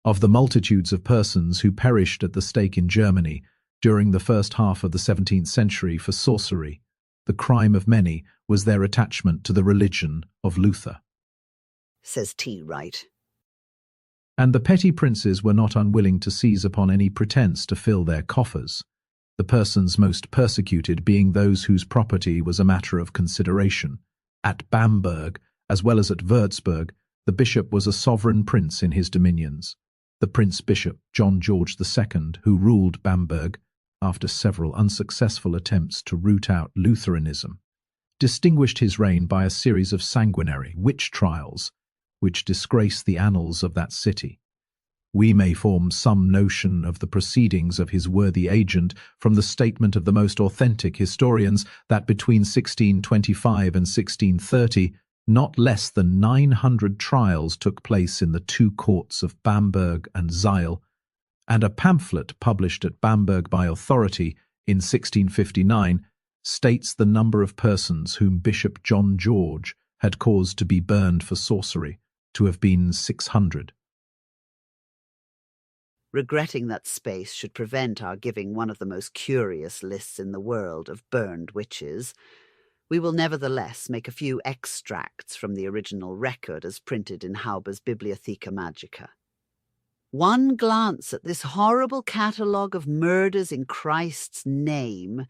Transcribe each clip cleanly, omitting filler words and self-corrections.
Of the multitudes of persons who perished at the stake in Germany during the first half of the 17th century for sorcery, the crime of many was their attachment to the religion of Luther. Says T. Wright. And the petty princes were not unwilling to seize upon any pretence to fill their coffers, the persons most persecuted being those whose property was a matter of consideration. At Bamberg, as well as at Wurzburg, the bishop was a sovereign prince in his dominions. The prince-bishop, John George II, who ruled Bamberg, after several unsuccessful attempts to root out Lutheranism, distinguished his reign by a series of sanguinary witch trials, which disgrace the annals of that city. We may form some notion of the proceedings of his worthy agent from the statement of the most authentic historians that between 1625 and 1630, not less than 900 trials took place in the two courts of Bamberg and Zeil, and a pamphlet published at Bamberg by authority in 1659 states the number of persons whom Bishop John George had caused to be burned for sorcery to have been 600. Regretting that space should prevent our giving one of the most curious lists in the world of burned witches, we will nevertheless make a few extracts from the original record as printed in Hauber's Bibliotheca Magica. One glance at this horrible catalogue of murders in Christ's name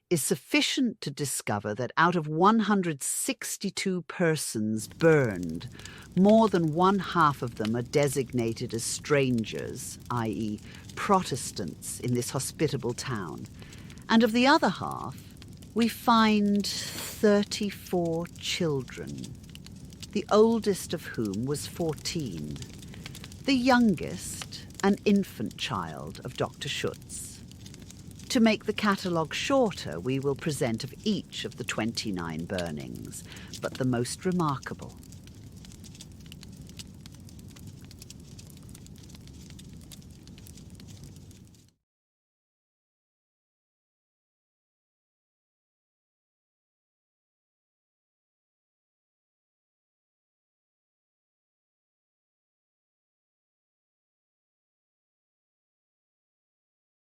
is sufficient to discover that out of 162 persons burned, more than one half of them are designated as strangers, i.e. Protestants, in this hospitable town, and of the other half, we find 34 children, the oldest of whom was 14, the youngest an infant child of Dr. Schutz. To make the catalogue shorter, we will present of each of the 29 burnings, but the most remarkable